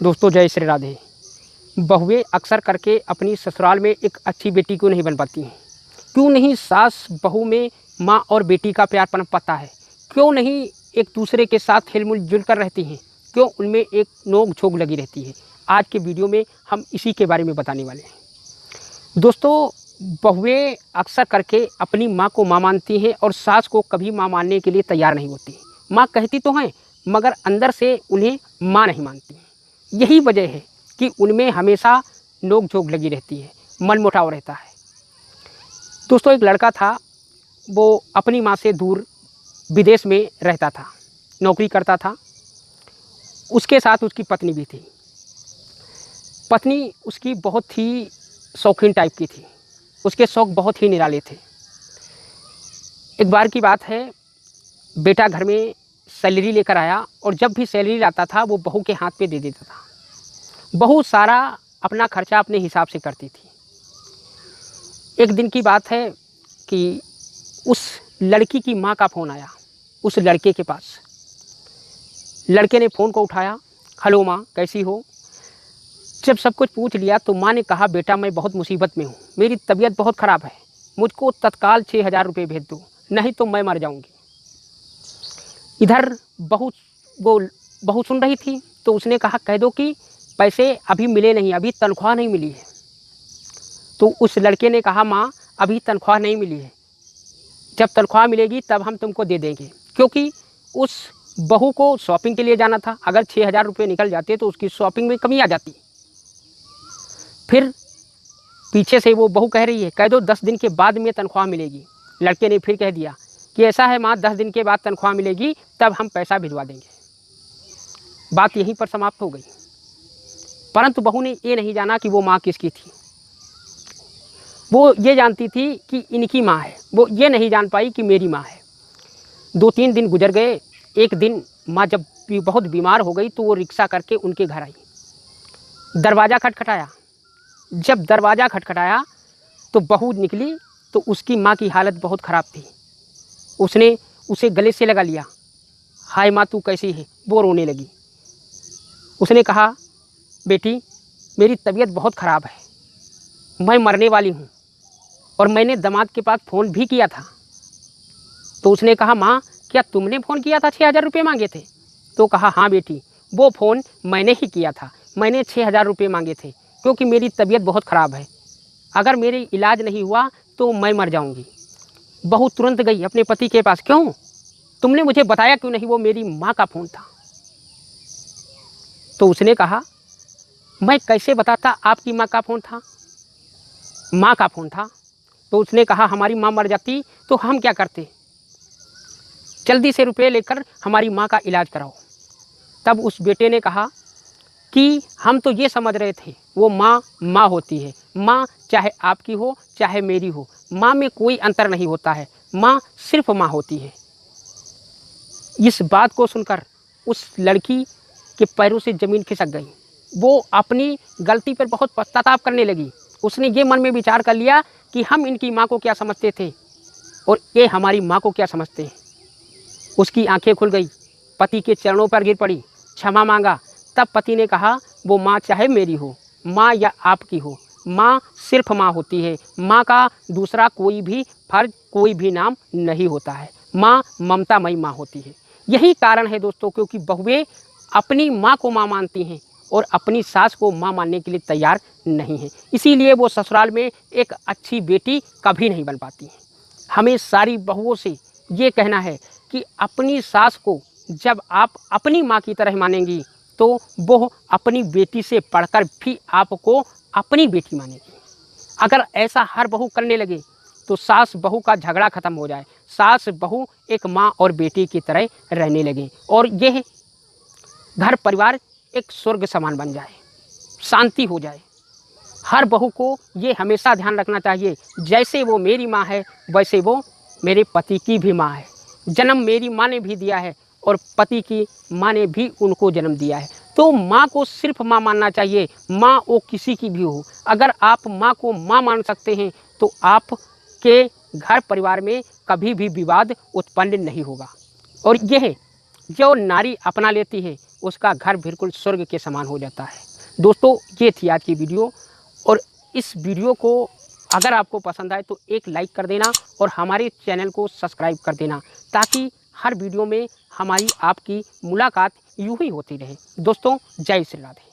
दोस्तों जय श्री राधे। बहुएं अक्सर करके अपनी ससुराल में एक अच्छी बेटी क्यों नहीं बन पाती हैं? क्यों नहीं सास बहू में माँ और बेटी का प्यार पनप पाता है? क्यों नहीं एक दूसरे के साथ हिल जुल कर रहती हैं? क्यों उनमें एक नोक झोंक लगी रहती है? आज के वीडियो में हम इसी के बारे में बताने वाले हैं। दोस्तों, बहुएं अक्सर करके अपनी माँ को माँ मानती हैं और सास को कभी माँ मानने के लिए तैयार नहीं होती। माँ कहती तो हैं मगर अंदर से उन्हें माँ नहीं मानती हैं। यही वजह है कि उनमें हमेशा नोक झोंक लगी रहती है, मनमुटाव रहता है। दोस्तों, एक लड़का था, वो अपनी माँ से दूर विदेश में रहता था, नौकरी करता था। उसके साथ उसकी पत्नी भी थी। पत्नी उसकी बहुत ही शौकीन टाइप की थी। उसके शौक़ बहुत ही निराले थे। एक बार की बात है, बेटा घर में सैलरी लेकर आया और जब भी सैलरी आता था वो बहू के हाथ पे दे देता था। बहू सारा अपना खर्चा अपने हिसाब से करती थी। एक दिन की बात है कि उस लड़की की माँ का फ़ोन आया उस लड़के के पास। लड़के ने फ़ोन को उठाया, हेलो माँ, कैसी हो? जब सब कुछ पूछ लिया तो माँ ने कहा, बेटा मैं बहुत मुसीबत में हूँ, मेरी तबीयत बहुत ख़राब है, मुझको तत्काल 6,000 रुपये भेज दो, नहीं तो मैं मर जाऊँगी। इधर बहू सुन रही थी तो उसने कहा, कह दो कि पैसे अभी मिले नहीं, अभी तनख्वाह नहीं मिली है। तो उस लड़के ने कहा, माँ अभी तनख्वाह नहीं मिली है, जब तनख्वाह मिलेगी तब हम तुमको दे देंगे। क्योंकि उस बहू को शॉपिंग के लिए जाना था, अगर 6,000 रुपये निकल जाते तो उसकी शॉपिंग में कमी आ जाती। फिर पीछे से वो बहू कह रही है, कह दो 10 दिन के बाद में तनख्वाह मिलेगी। लड़के ने फिर कह दिया कि ऐसा है माँ, 10 दिन के बाद तनख्वाह मिलेगी तब हम पैसा भिजवा देंगे। बात यहीं पर समाप्त हो गई। परंतु बहू ने ये नहीं जाना कि वो माँ किसकी थी। वो ये जानती थी कि इनकी माँ है, वो ये नहीं जान पाई कि मेरी माँ है। 2-3 दिन गुजर गए। एक दिन माँ जब बहुत बीमार हो गई तो वो रिक्शा करके उनके घर आई। दरवाज़ा खटखटाया। जब दरवाज़ा खटखटाया तो बहू निकली तो उसकी माँ की हालत बहुत ख़राब थी। उसने उसे गले से लगा लिया, हाय माँ तू कैसी है? वो रोने लगी। उसने कहा, बेटी मेरी तबीयत बहुत ख़राब है, मैं मरने वाली हूँ और मैंने दामाद के पास फ़ोन भी किया था। तो उसने कहा, माँ क्या तुमने फ़ोन किया था, 6,000 रुपये मांगे थे? तो कहा, हाँ बेटी, वो फ़ोन मैंने ही किया था, मैंने 6,000 रुपये मांगे थे क्योंकि मेरी तबीयत बहुत ख़राब है, अगर मेरी इलाज नहीं हुआ तो मैं मर जाऊँगी। बहू तुरंत गई अपने पति के पास, क्यों? तुमने मुझे बताया क्यों नहीं? वो मेरी माँ का फ़ोन था। तो उसने कहा, मैं कैसे बताता आपकी माँ का फ़ोन था? माँ का फ़ोन था। तो उसने कहा, हमारी माँ मर जाती तो हम क्या करते? जल्दी से रुपये लेकर हमारी माँ का इलाज कराओ। तब उस बेटे ने कहा कि हम तो ये समझ रहे थे वो माँ माँ होती है, माँ चाहे आपकी हो चाहे मेरी हो, माँ में कोई अंतर नहीं होता है, माँ सिर्फ माँ होती है। इस बात को सुनकर उस लड़की के पैरों से ज़मीन खिसक गई। वो अपनी गलती पर बहुत पश्चाताप करने लगी। उसने ये मन में विचार कर लिया कि हम इनकी माँ को क्या समझते थे और ये हमारी माँ को क्या समझते हैं। उसकी आंखें खुल गई, पति के चरणों पर गिर पड़ी, क्षमा मांगा। तब पति ने कहा, वो माँ चाहे मेरी हो, माँ या आपकी हो, माँ सिर्फ माँ होती है, माँ का दूसरा कोई भी फर्ज, कोई भी नाम नहीं होता है, माँ ममतामयी माँ होती है। यही कारण है दोस्तों, क्योंकि बहुएं अपनी माँ को माँ मानती हैं और अपनी सास को माँ मानने के लिए तैयार नहीं हैं। इसीलिए वो ससुराल में एक अच्छी बेटी कभी नहीं बन पाती हैं। हमें सारी बहुओं से ये कहना है कि अपनी सास को जब आप अपनी माँ की तरह मानेंगी तो वो अपनी बेटी से पढ़कर भी आपको अपनी बेटी मानेगी। अगर ऐसा हर बहू करने लगे तो सास बहू का झगड़ा ख़त्म हो जाए, सास बहू एक माँ और बेटी की तरह रहने लगे और यह घर परिवार एक स्वर्ग समान बन जाए, शांति हो जाए। हर बहू को ये हमेशा ध्यान रखना चाहिए, जैसे वो मेरी माँ है वैसे वो मेरे पति की भी माँ है। जन्म मेरी माँ ने भी दिया है और पति की माँ ने भी उनको जन्म दिया है। तो माँ को सिर्फ माँ मानना चाहिए, माँ वो किसी की भी हो। अगर आप माँ को माँ मान सकते हैं तो आपके घर परिवार में कभी भी विवाद उत्पन्न नहीं होगा। और यह जो नारी अपना लेती है उसका घर बिल्कुल स्वर्ग के समान हो जाता है। दोस्तों, ये थी आज की वीडियो, और इस वीडियो को अगर आपको पसंद आए तो एक लाइक कर देना और हमारे चैनल को सब्सक्राइब कर देना, ताकि हर वीडियो में हमारी आपकी मुलाकात यूं ही होती रहे। दोस्तों, जय श्री राधे।